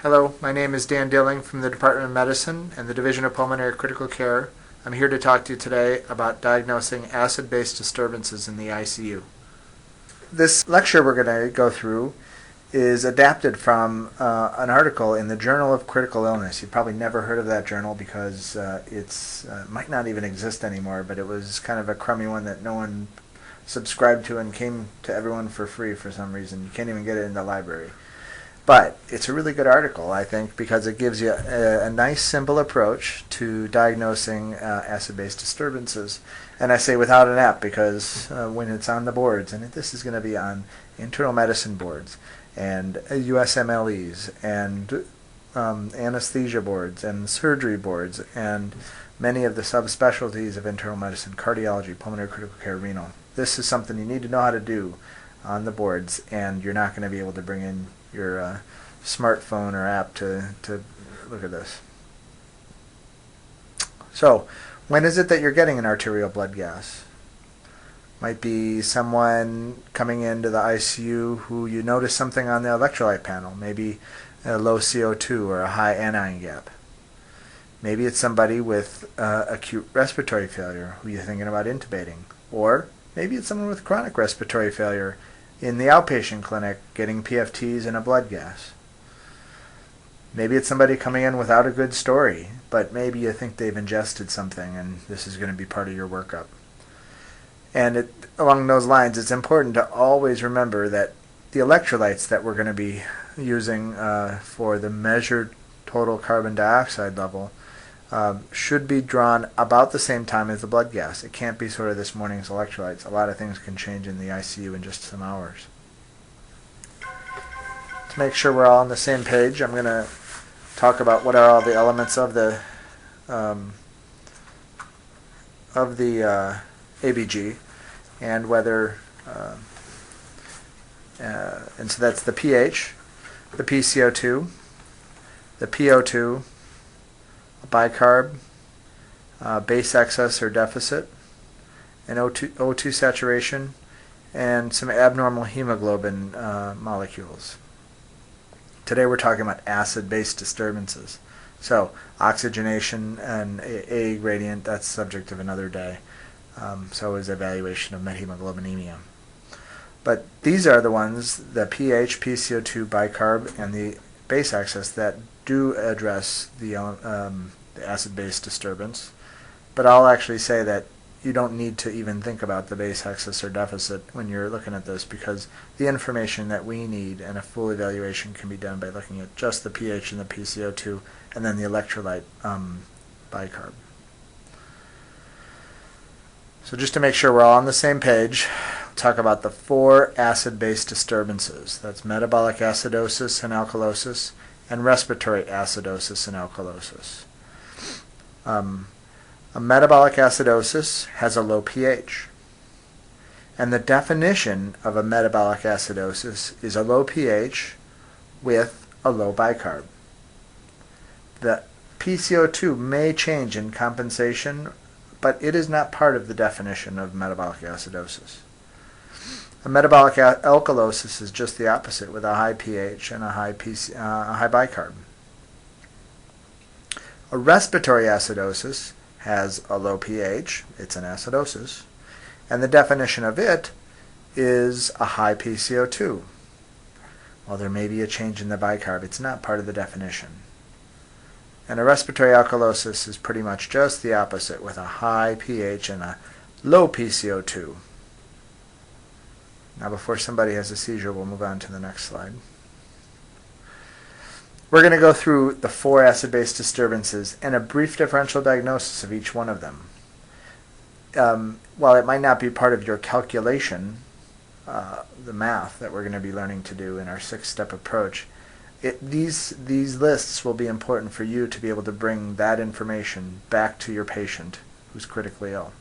Hello, my name is Dan Dilling from the Department of Medicine and the Division of Pulmonary Critical Care. I'm here to talk to you today about diagnosing acid-base disturbances in the ICU. This lecture we're going to go through is adapted from an article in the Journal of Critical Illness. You've probably never heard of that journal because it might not even exist anymore, but it was kind of a crummy one that no one subscribed to and came to everyone for free for some reason. You can't even get it in the library. But it's a really good article, I think, because it gives you a nice, simple approach to diagnosing acid-base disturbances. And I say without an app because when it's on the boards, and this is going to be on internal medicine boards, and USMLEs, and anesthesia boards, and surgery boards, and many of the subspecialties of internal medicine, cardiology, pulmonary critical care, renal. This is something you need to know how to do on the boards, and you're not going to be able to bring in your smartphone or app to look at this. So, when is it that you're getting an arterial blood gas? Might be someone coming into the ICU who you notice something on the electrolyte panel, maybe a low CO2 or a high anion gap. Maybe it's somebody with acute respiratory failure who you're thinking about intubating. Or maybe it's someone with chronic respiratory failure in the outpatient clinic getting PFTs and a blood gas. Maybe it's somebody coming in without a good story, but maybe you think they've ingested something and this is going to be part of your workup. And along those lines, it's important to always remember that the electrolytes that we're going to be using for the measured total carbon dioxide level should be drawn about the same time as the blood gas. It can't be sort of this morning's electrolytes. A lot of things can change in the ICU in just some hours. To make sure we're all on the same page, I'm going to talk about what are all the elements of the ABG and whether and so that's the pH, the PCO2, the PO2, bicarb, base excess or deficit, and O2 saturation, and some abnormal hemoglobin molecules. Today we're talking about acid-base disturbances. So oxygenation and A gradient, that's subject of another day. So is evaluation of methemoglobinemia. But these are the ones, the pH, PCO2, bicarb, and the base excess that do address the acid-base disturbance. But I'll actually say that you don't need to even think about the base excess or deficit when you're looking at this, because the information that we need and a full evaluation can be done by looking at just the pH and the PCO2 and then the electrolyte bicarb. So just to make sure we're all on the same page, we'll talk about the 4 acid-base disturbances. That's metabolic acidosis and alkalosis and respiratory acidosis and alkalosis. A metabolic acidosis has a low pH. And the definition of a metabolic acidosis is a low pH with a low bicarb. The PCO2 may change in compensation, but it is not part of the definition of metabolic acidosis. A metabolic alkalosis is just the opposite, with a high pH and a high bicarb. A respiratory acidosis has a low pH, it's an acidosis, and the definition of it is a high PCO2. While there may be a change in the bicarb, it's not part of the definition. And a respiratory alkalosis is pretty much just the opposite, with a high pH and a low PCO2. Now before somebody has a seizure, we'll move on to the next slide. We're going to go through the 4 acid-base disturbances and a brief differential diagnosis of each one of them. While it might not be part of your calculation, the math that we're going to be learning to do in our 6-step approach, these lists will be important for you to be able to bring that information back to your patient who's critically ill.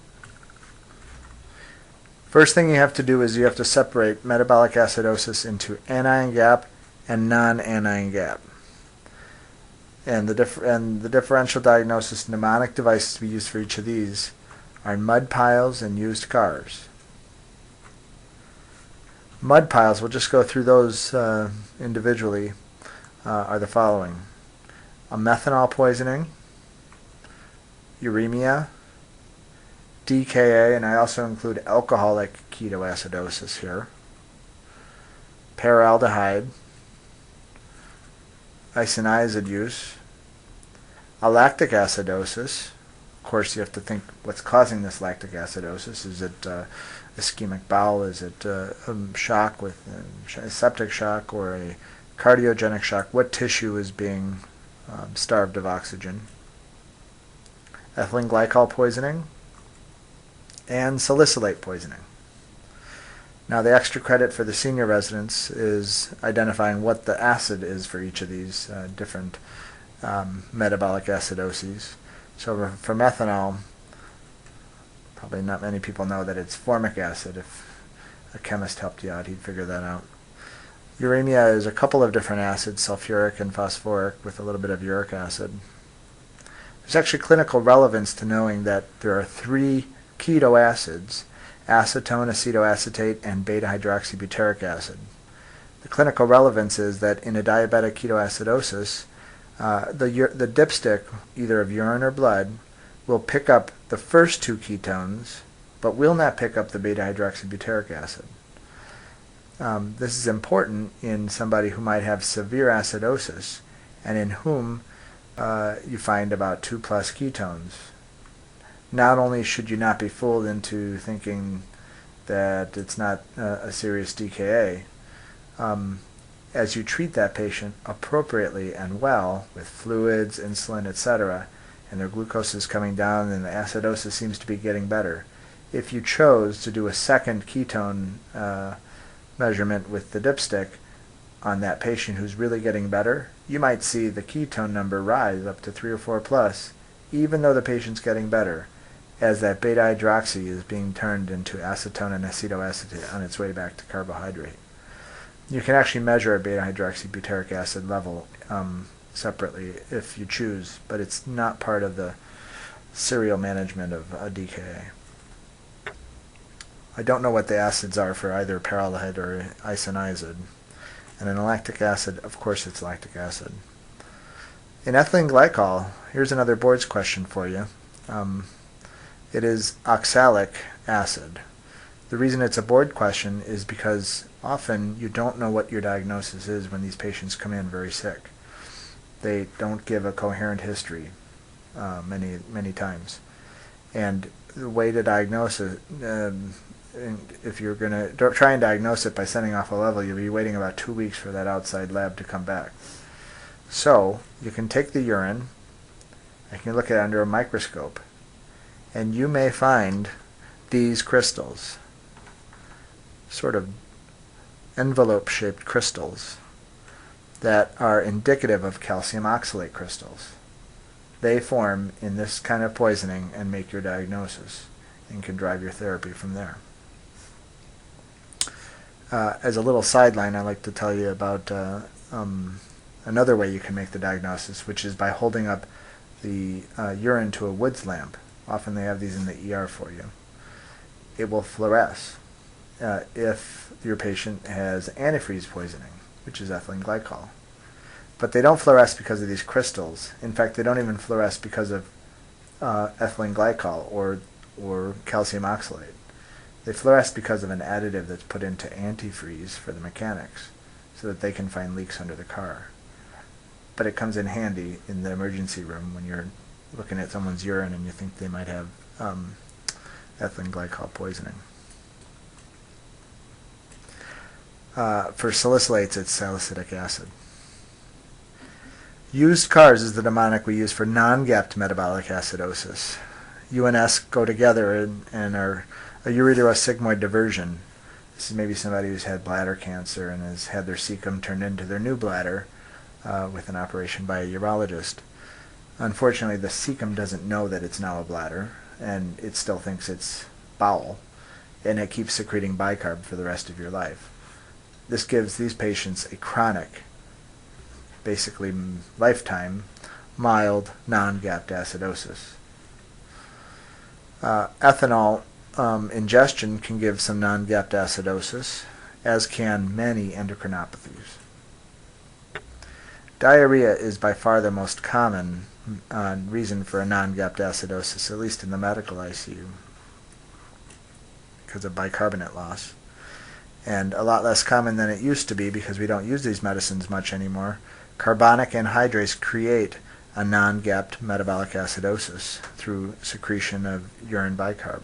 First thing you have to do is you have to separate metabolic acidosis into anion gap and non-anion gap. And the differential diagnosis mnemonic devices we use for each of these are mud piles and used cars. Mud piles, we'll just go through those individually. are the following: a methanol poisoning, uremia, DKA, and I also include alcoholic ketoacidosis here, paraldehyde, isoniazid use, a lactic acidosis. Of course, you have to think what's causing this lactic acidosis. Is it ischemic bowel? Is it shock with septic shock or a cardiogenic shock? What tissue is being starved of oxygen? Ethylene glycol poisoning and salicylate poisoning. Now, the extra credit for the senior residents is identifying what the acid is for each of these different metabolic acidoses. So for methanol, probably not many people know that it's formic acid. If a chemist helped you out, he'd figure that out. Uremia is a couple of different acids, sulfuric and phosphoric, with a little bit of uric acid. There's actually clinical relevance to knowing that there are 3 keto acids: acetone, acetoacetate, and beta-hydroxybutyric acid. The clinical relevance is that in a diabetic ketoacidosis, the dipstick, either of urine or blood, will pick up the first 2 ketones, but will not pick up the beta-hydroxybutyric acid. This is important in somebody who might have severe acidosis and in whom you find about 2+ ketones. Not only should you not be fooled into thinking that it's not a serious DKA, as you treat that patient appropriately and well with fluids, insulin, etc., and their glucose is coming down and the acidosis seems to be getting better, if you chose to do a second ketone measurement with the dipstick on that patient who's really getting better, you might see the ketone number rise up to 3 or 4+, even though the patient's getting better, as that beta-hydroxy is being turned into acetone and acetoacetate on its way back to carbohydrate. You can actually measure a beta-hydroxybutyric acid level separately if you choose, but it's not part of the serial management of a DKA. I don't know what the acids are for either paraldehyde or isoniazid. And in a lactic acid, of course it's lactic acid. In ethylene glycol, here's another board's question for you. It is oxalic acid. The reason it's a board question is because often you don't know what your diagnosis is when these patients come in very sick. They don't give a coherent history many times. And the way to diagnose it, if you're going to try and diagnose it by sending off a level, you'll be waiting about 2 weeks for that outside lab to come back. So you can take the urine, and you can look at it under a microscope, and you may find these crystals, sort of envelope-shaped crystals that are indicative of calcium oxalate crystals. They form in this kind of poisoning and make your diagnosis and can drive your therapy from there. As a little sideline, I like to tell you about another way you can make the diagnosis, which is by holding up the urine to a Woods lamp. Often they have these in the ER for you. It will fluoresce if your patient has antifreeze poisoning, which is ethylene glycol. But they don't fluoresce because of these crystals. In fact, they don't even fluoresce because of ethylene glycol or calcium oxalate. They fluoresce because of an additive that's put into antifreeze for the mechanics so that they can find leaks under the car. But it comes in handy in the emergency room when you're looking at someone's urine and you think they might have ethylene glycol poisoning. For salicylates, it's salicylic acid. Used cars is the mnemonic we use for non-gapped metabolic acidosis. U and S go together and are a ureterosigmoid diversion. This is maybe somebody who's had bladder cancer and has had their cecum turned into their new bladder with an operation by a urologist. Unfortunately, the cecum doesn't know that it's now a bladder, and it still thinks it's bowel, and it keeps secreting bicarb for the rest of your life. This gives these patients a chronic, basically lifetime, mild, non-gapped acidosis. Ethanol ingestion can give some non-gapped acidosis, as can many endocrinopathies. Diarrhea is by far the most common reason for a non-gapped acidosis, at least in the medical ICU, because of bicarbonate loss. And a lot less common than it used to be because we don't use these medicines much anymore. Carbonic anhydrase create a non-gapped metabolic acidosis through secretion of urine bicarb.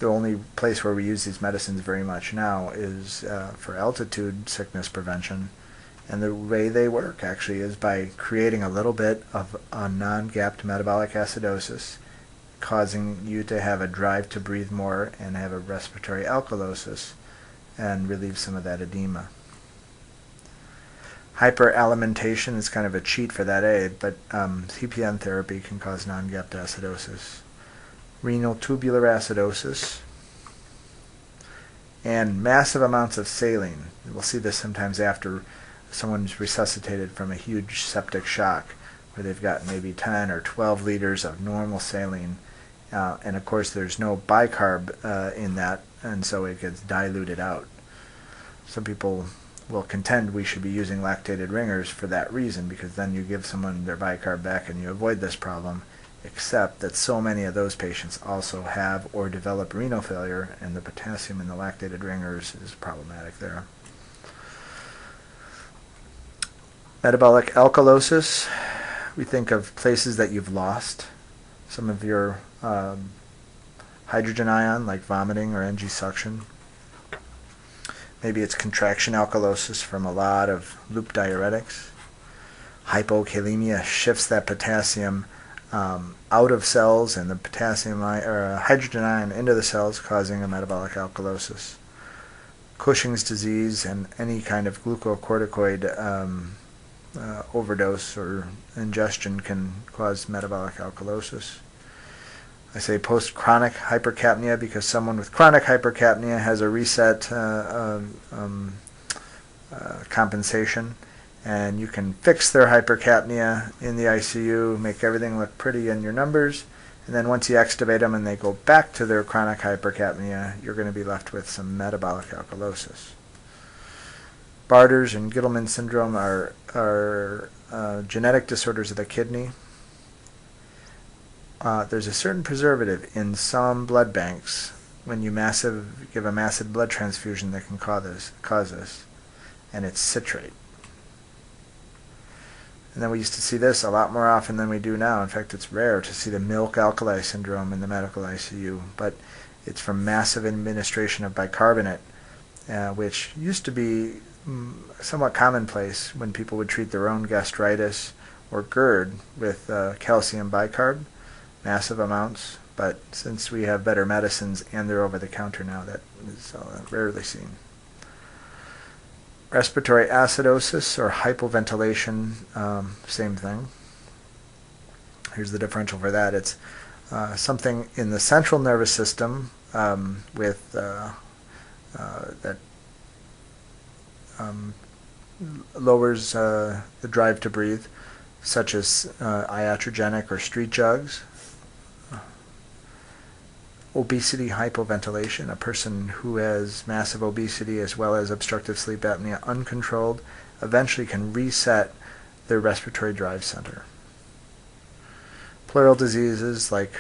The only place where we use these medicines very much now is for altitude sickness prevention. And the way they work actually is by creating a little bit of a non-gapped metabolic acidosis, causing you to have a drive to breathe more and have a respiratory alkalosis and relieve some of that edema. Hyperalimentation is kind of a cheat for that aid, but CPN therapy can cause non-gapped acidosis. Renal tubular acidosis, and massive amounts of saline. We'll see this sometimes after someone's resuscitated from a huge septic shock, where they've got maybe 10 or 12 liters of normal saline, and of course there's no bicarb in that, and so it gets diluted out. Some people will contend we should be using lactated ringers for that reason, because then you give someone their bicarb back and you avoid this problem, except that so many of those patients also have or develop renal failure, and the potassium in the lactated ringers is problematic there. Metabolic alkalosis, we think of places that you've lost some of your hydrogen ion, like vomiting or NG suction. Maybe it's contraction alkalosis from a lot of loop diuretics. Hypokalemia shifts that potassium out of cells and the potassium or hydrogen ion into the cells, causing a metabolic alkalosis. Cushing's disease and any kind of glucocorticoid overdose or ingestion can cause metabolic alkalosis. I say post-chronic hypercapnia because someone with chronic hypercapnia has a reset compensation, and you can fix their hypercapnia in the ICU, make everything look pretty in your numbers, and then once you extubate them and they go back to their chronic hypercapnia, you're going to be left with some metabolic alkalosis. Barter's and Gittleman syndrome are genetic disorders of the kidney. There's a certain preservative in some blood banks when you give a massive blood transfusion that can cause this, and it's citrate. And then we used to see this a lot more often than we do now. In fact, it's rare to see the milk alkali syndrome in the medical ICU, but it's from massive administration of bicarbonate, which used to be somewhat commonplace when people would treat their own gastritis or GERD with calcium bicarb, massive amounts, but since we have better medicines and they're over the counter now, that is rarely seen. Respiratory acidosis or hypoventilation, same thing. Here's the differential for that. It's something in the central nervous system with that lowers the drive to breathe, such as iatrogenic or street jugs. Obesity hypoventilation, a person who has massive obesity as well as obstructive sleep apnea uncontrolled eventually can reset their respiratory drive center. Pleural diseases like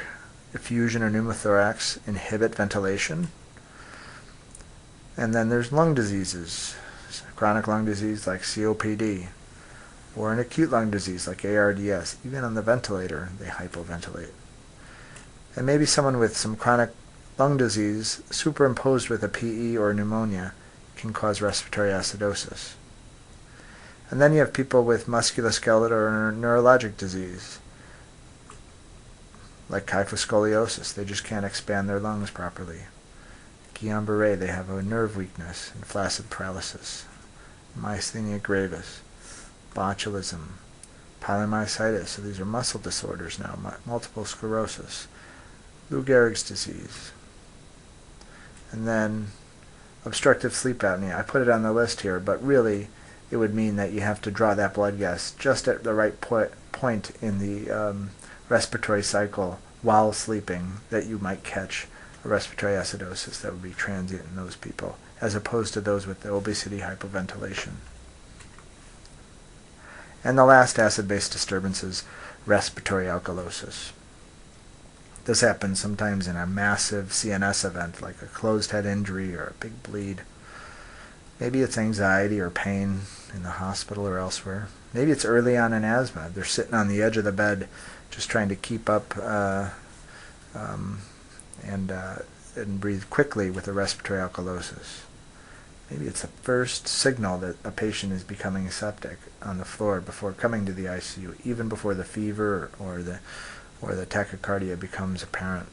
effusion or pneumothorax inhibit ventilation. And then there's lung diseases, chronic lung disease like COPD, or an acute lung disease like ARDS. Even on the ventilator, they hypoventilate. And maybe someone with some chronic lung disease superimposed with a PE or pneumonia can cause respiratory acidosis. And then you have people with musculoskeletal or neurologic disease, like kyphoscoliosis. They just can't expand their lungs properly. Guillain-Barré, they have a nerve weakness and flaccid paralysis. Myasthenia gravis, botulism, polymyositis. So these are muscle disorders now, multiple sclerosis. Lou Gehrig's disease, and then obstructive sleep apnea. I put it on the list here, but really it would mean that you have to draw that blood gas just at the right point in the respiratory cycle while sleeping, that you might catch a respiratory acidosis that would be transient in those people, as opposed to those with the obesity hypoventilation. And the last acid-base disturbance is respiratory alkalosis. This happens sometimes in a massive CNS event, like a closed head injury or a big bleed. Maybe it's anxiety or pain in the hospital or elsewhere. Maybe it's early on in asthma. They're sitting on the edge of the bed just trying to keep up and breathe quickly with a respiratory alkalosis. Maybe it's the first signal that a patient is becoming septic on the floor before coming to the ICU, even before the fever or the tachycardia becomes apparent.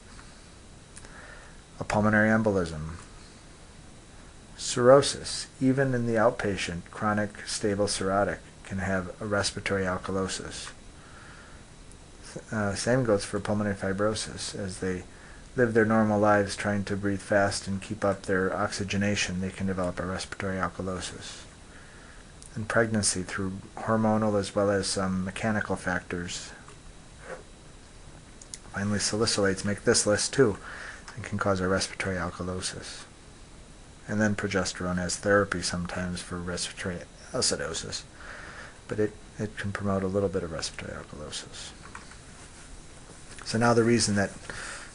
A pulmonary embolism. Cirrhosis, even in the outpatient, chronic stable cirrhotic, can have a respiratory alkalosis. Same goes for pulmonary fibrosis. As they live their normal lives trying to breathe fast and keep up their oxygenation, they can develop a respiratory alkalosis. And pregnancy, through hormonal as well as some mechanical factors. Finally, salicylates make this list too and can cause a respiratory alkalosis. And then progesterone as therapy sometimes for respiratory acidosis. But it can promote a little bit of respiratory alkalosis. So now the reason that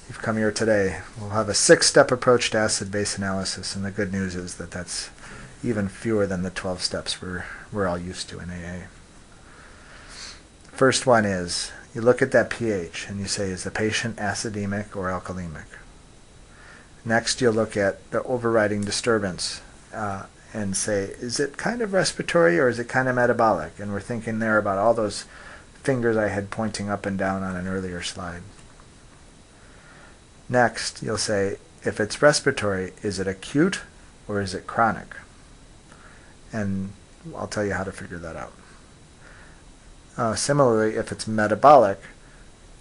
you've come here today, we'll have a 6-step approach to acid-base analysis, and the good news is that that's even fewer than the 12 steps we're all used to in AA. First one is, you look at that pH and you say, is the patient acidemic or alkalemic? Next, you'll look at the overriding disturbance and say, is it kind of respiratory or is it kind of metabolic? And we're thinking there about all those fingers I had pointing up and down on an earlier slide. Next, you'll say, if it's respiratory, is it acute or is it chronic? And I'll tell you how to figure that out. Similarly, if it's metabolic,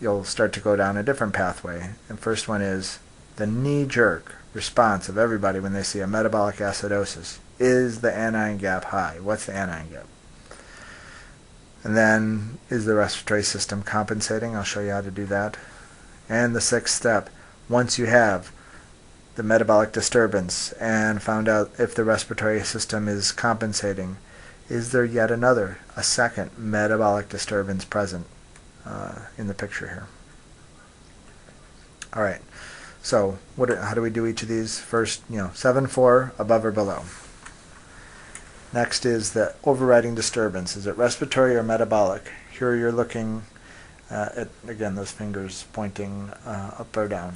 you'll start to go down a different pathway. And first one is the knee-jerk response of everybody when they see a metabolic acidosis. Is the anion gap high? What's the anion gap? And then, is the respiratory system compensating? I'll show you how to do that. And the 6th step, once you have the metabolic disturbance and found out if the respiratory system is compensating, is there yet another, a second metabolic disturbance present in the picture here? All right. So how do we do each of these? First, 7-4, above or below. Next is the overriding disturbance. Is it respiratory or metabolic? Here you're looking at, again, those fingers pointing up or down.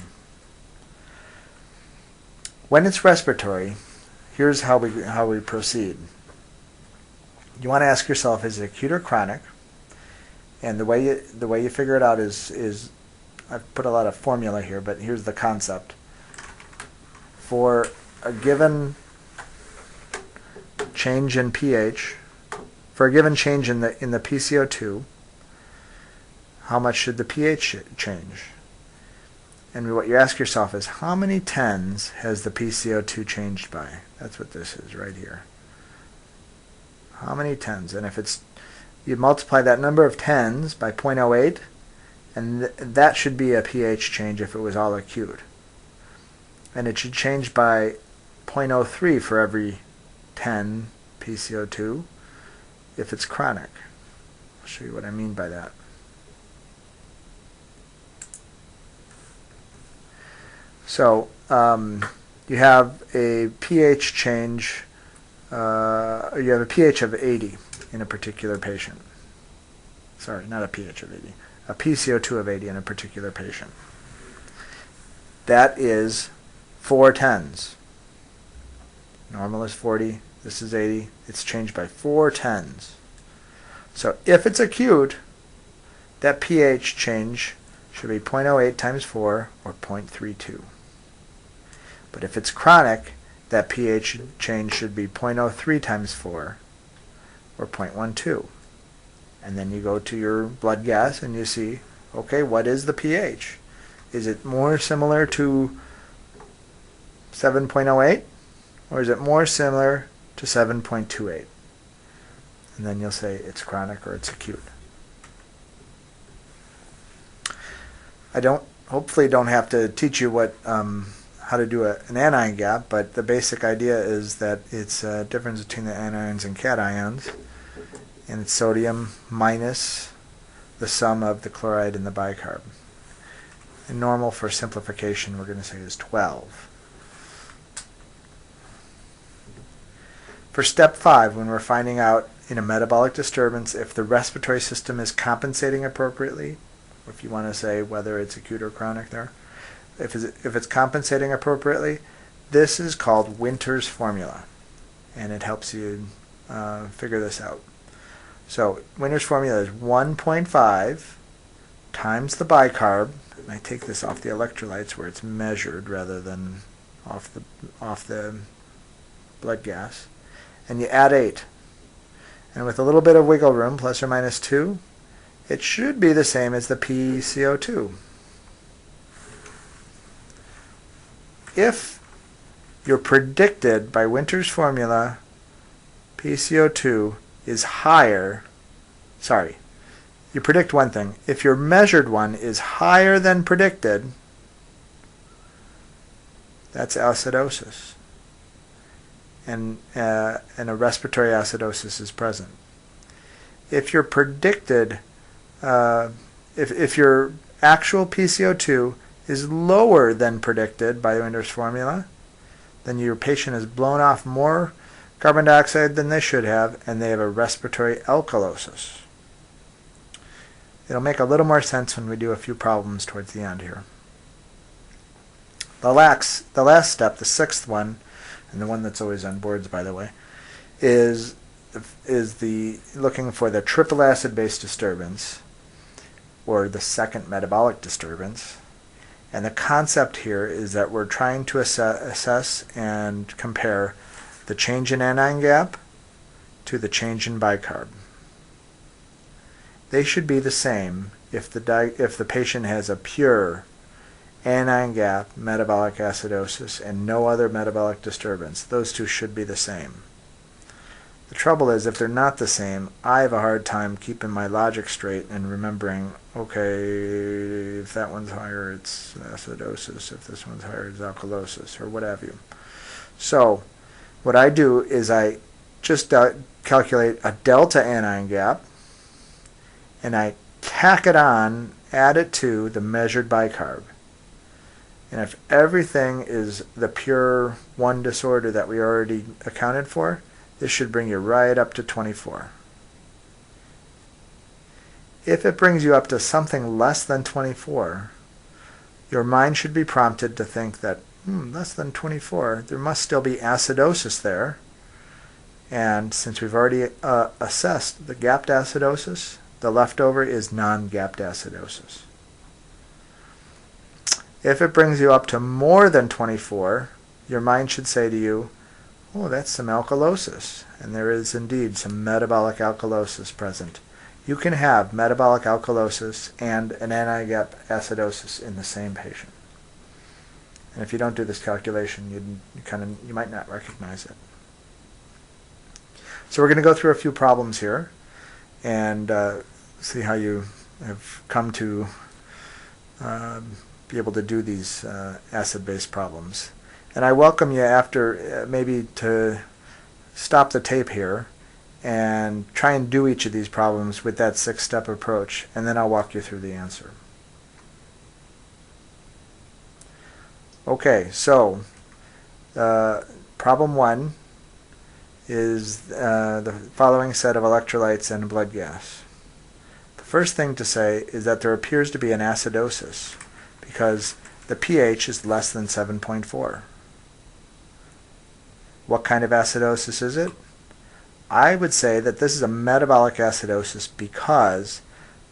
When it's respiratory, here's how we proceed. You want to ask yourself, is it acute or chronic? And the way you figure it out is I've put a lot of formula here, but here's the concept. For a given change in pH, for a given change in the PCO2, how much should the pH change? And what you ask yourself is, how many tens has the PCO2 changed by? That's what this is right here. How many tens? And if it's, you multiply that number of tens by 0.08, and that should be a pH change if it was all acute. And it should change by 0.03 for every 10 PCO2 if it's chronic. I'll show you what I mean by that. So you have a pH change, you have a pH of 80 in a particular patient. Sorry, not a pH of 80. A PCO2 of 80 in a particular patient. That is 4 tens. Normal is 40. This is 80. It's changed by 4 tens. So if it's acute, that pH change should be 0.08 times 4 or 0.32. But if it's chronic, that pH change should be 0.03 times 4 or 0.12. And then you go to your blood gas and you see, okay, what is the pH? Is it more similar to 7.08 or is it more similar to 7.28? And then you'll say it's chronic or it's acute. I hopefully don't have to teach you what how to do an anion gap, but the basic idea is that it's a difference between the anions and cations. and it's sodium minus the sum of the chloride and the bicarb. And normal for simplification we're going to say is 12. For step 5, when we're finding out in a metabolic disturbance if the respiratory system is compensating appropriately, or if you want to say whether it's acute or chronic there, if it's compensating appropriately, this is called Winter's formula, and it helps you figure this out. So Winter's formula is 1.5 times the bicarb, and I take this off the electrolytes where it's measured rather than off the blood gas, and you add 8. And with a little bit of wiggle room, plus or minus 2, it should be the same as the PCO2. If you're predicted by Winter's formula, PCO2 is higher, you predict one thing. If your measured one is higher than predicted, that's acidosis. And a respiratory acidosis is present. If you're predicted, if your actual PCO2 is lower than predicted by Winter's formula, then your patient has blown off more carbon dioxide than they should have, and they have a respiratory alkalosis. It'll make a little more sense when we do a few problems towards the end here. The last step, the 6th one, and the one that's always on boards, by the way, is the looking for the triple acid-base disturbance, or the second metabolic disturbance. And the concept here is that we're trying to assess and compare the change in anion gap to the change in bicarb. They should be the same if the patient has a pure anion gap metabolic acidosis and no other metabolic disturbance. Those two should be the same. The trouble is, if they're not the same, I have a hard time keeping my logic straight and remembering, okay, if that one's higher, it's acidosis. If this one's higher, it's alkalosis, or what have you. So what I do is I just calculate a delta anion gap, and I tack it on, add it to the measured bicarb. And if everything is the pure one disorder that we already accounted for, this should bring you right up to 24. If it brings you up to something less than 24, your mind should be prompted to think that, less than 24, there must still be acidosis there. And since we've already assessed the gapped acidosis, the leftover is non-gapped acidosis. If it brings you up to more than 24, your mind should say to you, oh, that's some alkalosis. And there is indeed some metabolic alkalosis present. You can have metabolic alkalosis and an anion gap acidosis in the same patient. And if you don't do this calculation, you might not recognize it. So we're going to go through a few problems here and see how you have come to be able to do these acid-based problems. And I welcome you after maybe to stop the tape here and try and do each of these problems with that 6-step approach, and then I'll walk you through the answer. Okay, so problem 1 is the following set of electrolytes and blood gas. The first thing to say is that there appears to be an acidosis because the pH is less than 7.4. What kind of acidosis is it? I would say that this is a metabolic acidosis because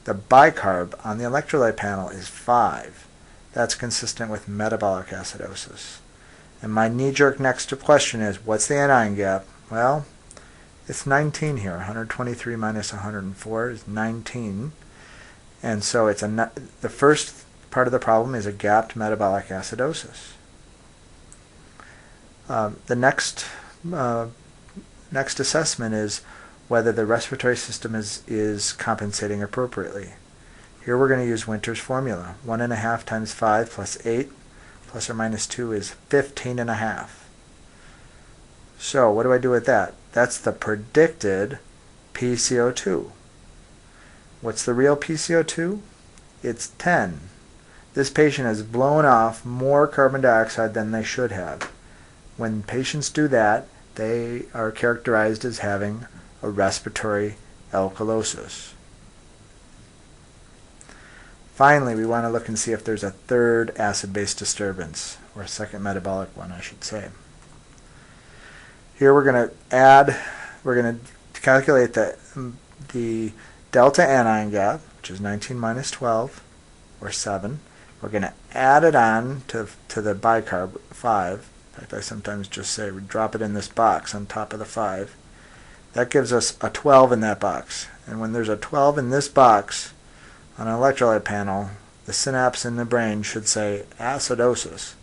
the bicarb on the electrolyte panel is 5. That's consistent with metabolic acidosis. And my knee-jerk next question is, what's the anion gap? Well, it's 19 here. 123 minus 104 is 19. And so it's the first part of the problem is a gapped metabolic acidosis. The next assessment is whether the respiratory system is compensating appropriately. Here we're going to use Winter's formula. 1.5 times 5 plus 8 plus or minus 2 is 15.5. So what do I do with that? That's the predicted PCO2. What's the real PCO2? It's 10. This patient has blown off more carbon dioxide than they should have. When patients do that, they are characterized as having a respiratory alkalosis. Finally, we want to look and see if there's a third acid-base disturbance, or a second metabolic one, I should say. Here we're going to calculate the delta anion gap, which is 19 minus 12, or 7. We're going to add it on to the bicarb, 5. In fact, I sometimes just say we drop it in this box on top of the 5. That gives us a 12 in that box. And when there's a 12 in this box on an electrolyte panel, the synapse in the brain should say acidosis.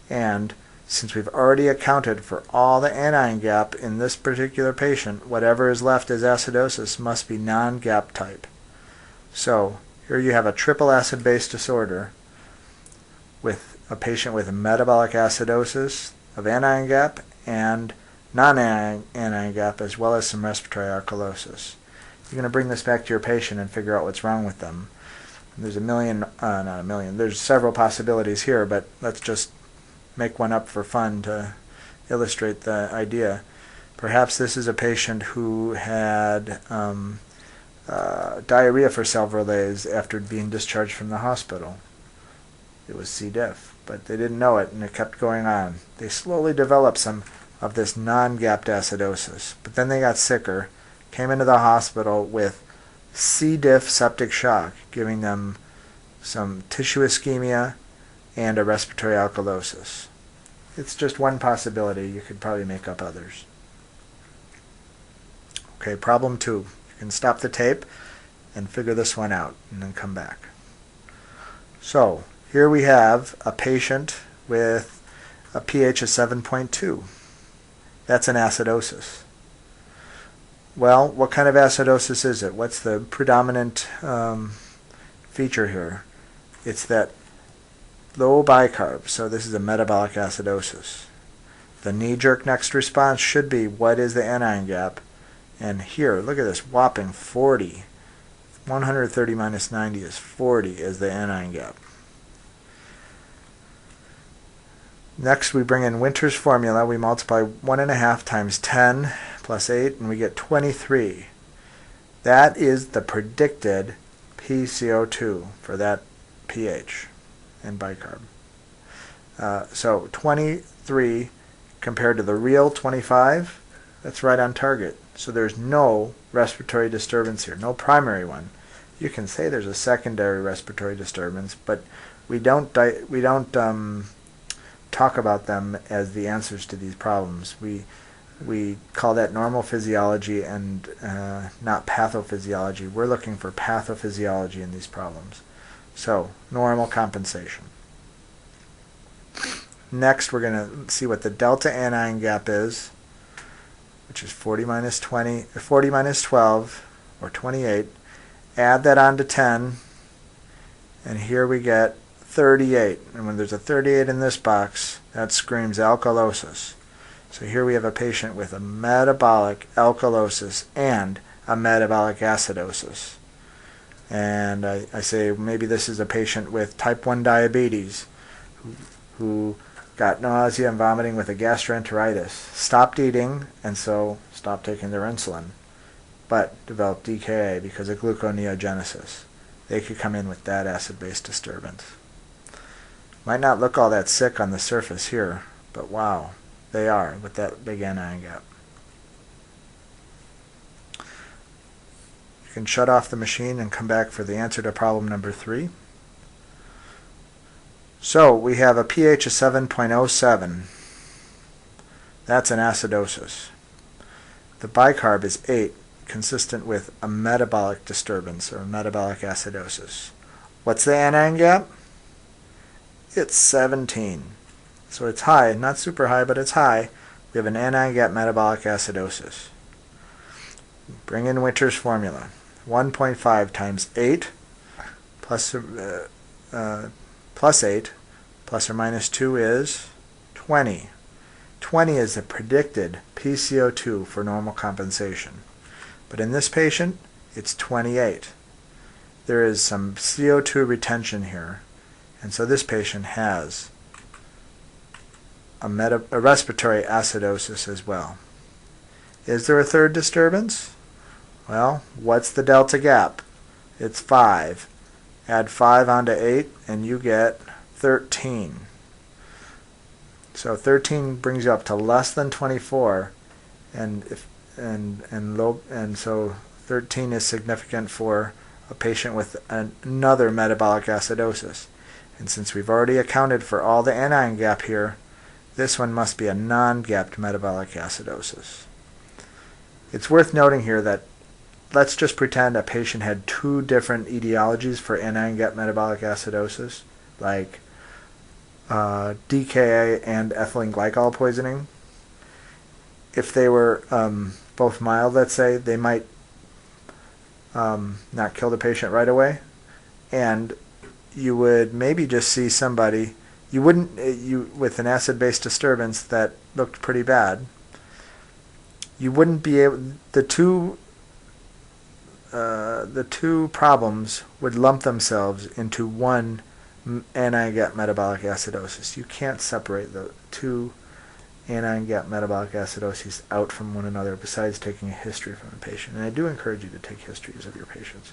And since we've already accounted for all the anion gap in this particular patient, whatever is left as acidosis must be non-gap type. So here you have a triple acid-base disorder with a patient with a metabolic acidosis of anion gap and non-anion gap, as well as some respiratory alkalosis. You're going to bring this back to your patient and figure out what's wrong with them. There's there's several possibilities here, but let's just make one up for fun to illustrate the idea. Perhaps this is a patient who had diarrhea for several days after being discharged from the hospital. It was C. diff, but they didn't know it, and it kept going on. They slowly developed some of this non-gapped acidosis, but then they got sicker, came into the hospital with C. diff septic shock, giving them some tissue ischemia and a respiratory alkalosis. It's just one possibility. You could probably make up others. Okay, problem 2. You can stop the tape and figure this one out and then come back. So here we have a patient with a pH of 7.2. That's an acidosis. Well, what kind of acidosis is it? What's the predominant feature here? It's that low bicarb, so this is a metabolic acidosis. The knee-jerk next response should be, what is the anion gap? And here, look at this whopping 40. 130 minus 90 is 40 is the anion gap. Next, we bring in Winter's formula. We multiply 1.5 times 10 plus 8, and we get 23. That is the predicted PCO2 for that pH and bicarb. So 23 compared to the real 25, that's right on target. So there's no respiratory disturbance here, no primary one. You can say there's a secondary respiratory disturbance, but we don't talk about them as the answers to these problems. We call that normal physiology and not pathophysiology. We're looking for pathophysiology in these problems. So, normal compensation. Next, we're going to see what the delta anion gap is, which is 40 minus 12, or 28. Add that on to 10, and here we get 38. And when there's a 38 in this box, that screams alkalosis. So here we have a patient with a metabolic alkalosis and a metabolic acidosis. And I say maybe this is a patient with type 1 diabetes who got nausea and vomiting with a gastroenteritis, stopped eating, and so stopped taking their insulin, but developed DKA because of gluconeogenesis. They could come in with that acid-base disturbance. Might not look all that sick on the surface here, but wow, they are with that big anion gap. You can shut off the machine and come back for the answer to problem number 3. So we have a pH of 7.07. That's an acidosis. The bicarb is 8, consistent with a metabolic disturbance or a metabolic acidosis. What's the anion gap? It's 17. So it's high, not super high, but it's high. We have an anion gap metabolic acidosis. Bring in Winter's formula. 1.5 times 8 plus 8 plus or minus 2 is 20. 20 is the predicted PCO2 for normal compensation. But in this patient, it's 28. There is some CO2 retention here, and so this patient has a respiratory acidosis as well. Is there a third disturbance? Well, what's the delta gap? It's 5. Add 5 onto 8 and you get 13. So 13 brings you up to less than 24, and so 13 is significant for a patient with another metabolic acidosis. And since we've already accounted for all the anion gap here, this one must be a non-gapped metabolic acidosis. It's worth noting here that let's just pretend a patient had 2 different etiologies for anion gap metabolic acidosis, like DKA and ethylene glycol poisoning. If they were both mild, let's say, they might not kill the patient right away, and you would maybe just see somebody, with an acid-base disturbance that looked pretty bad, you wouldn't be able, the two problems would lump themselves into one anion gap metabolic acidosis. You can't separate the 2 anion gap metabolic acidoses out from one another besides taking a history from a patient. And I do encourage you to take histories of your patients.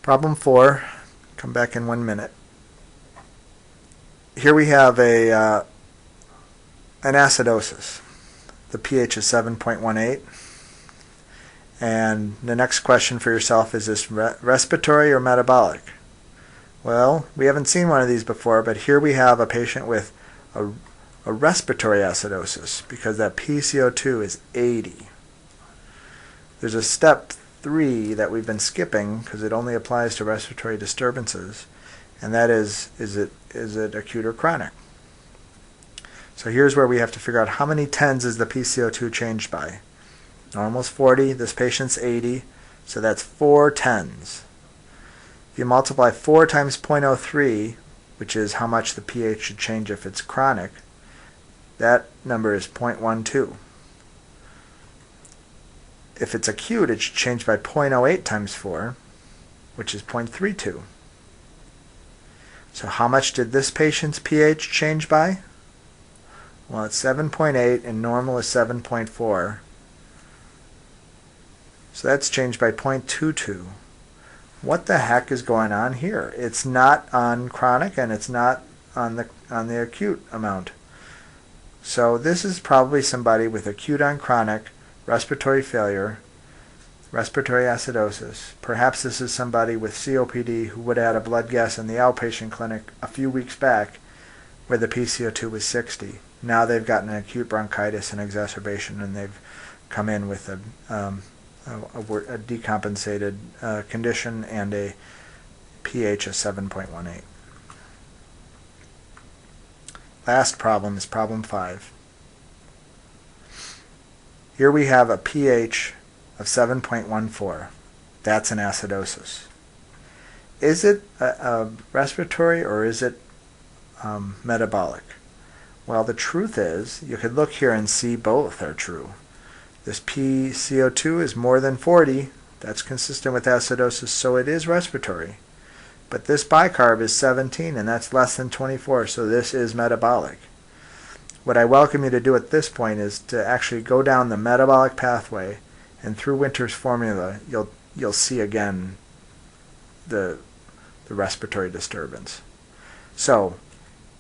Problem 4, come back in 1 minute. Here we have an acidosis. The pH is 7.18. And the next question for yourself is this respiratory or metabolic? Well, we haven't seen one of these before, but here we have a patient with a respiratory acidosis because that PCO2 is 80. There's a step 3 that we've been skipping because it only applies to respiratory disturbances, and that is it acute or chronic? So here's where we have to figure out how many tens is the PCO2 changed by. Normal's 40, this patient's 80, so that's 4 tens. If you multiply 4 times 0.03, which is how much the pH should change if it's chronic, that number is 0.12. If it's acute, it should change by 0.08 times 4, which is 0.32. So how much did this patient's pH change by? Well, it's 7.8 and normal is 7.4. So that's changed by 0.22. What the heck is going on here? It's not on chronic and it's not on the acute amount. So this is probably somebody with acute on chronic respiratory failure, respiratory acidosis. Perhaps this is somebody with COPD who would have had a blood gas in the outpatient clinic a few weeks back where the PCO2 was 60. Now they've gotten an acute bronchitis and exacerbation, and they've come in with a decompensated condition and a pH of 7.18. Last problem is problem 5. Here we have a pH of 7.14. That's an acidosis. Is it a respiratory or is it metabolic? Well, the truth is, you could look here and see both are true. This PCO2 is more than 40. That's consistent with acidosis, so it is respiratory. But this bicarb is 17, and that's less than 24, so this is metabolic. What I welcome you to do at this point is to actually go down the metabolic pathway, and through Winter's formula, you'll see again the respiratory disturbance. So,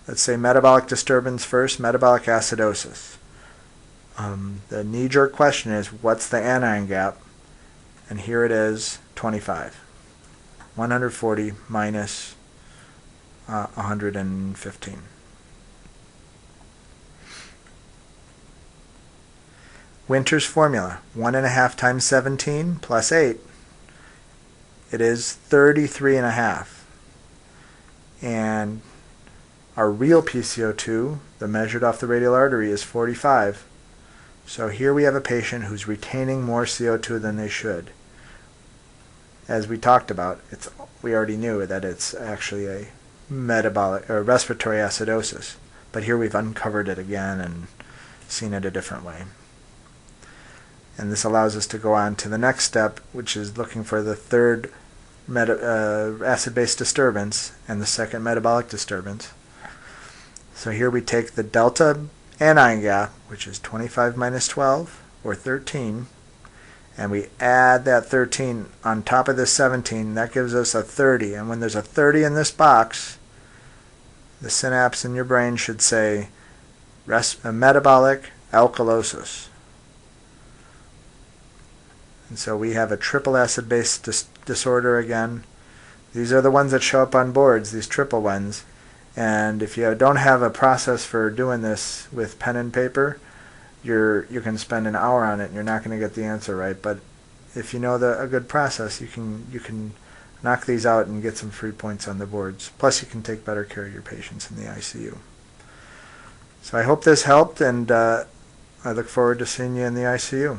let's say metabolic disturbance first, metabolic acidosis. The knee-jerk question is, what's the anion gap? And here it is, 25. 140 minus 115. Winter's formula, 1.5 times 17 plus 8. It is 33.5. And our real PCO2, the measured off the radial artery, is 45. So here we have a patient who's retaining more CO2 than they should. As we talked about, we already knew that it's actually a metabolic or respiratory acidosis. But here we've uncovered it again and seen it a different way. And this allows us to go on to the next step, which is looking for the third acid-base disturbance and the second metabolic disturbance. So here we take the delta anion gap, which is 25 minus 12, or 13, and we add that 13 on top of this 17. That gives us a 30. And when there's a 30 in this box, the synapse in your brain should say metabolic alkalosis. And so we have a triple acid-base disorder again. These are the ones that show up on boards, these triple ones. And if you don't have a process for doing this with pen and paper, you can spend an hour on it and you're not going to get the answer right. But if you know a good process, you can knock these out and get some free points on the boards. Plus you can take better care of your patients in the ICU. So I hope this helped, and I look forward to seeing you in the ICU.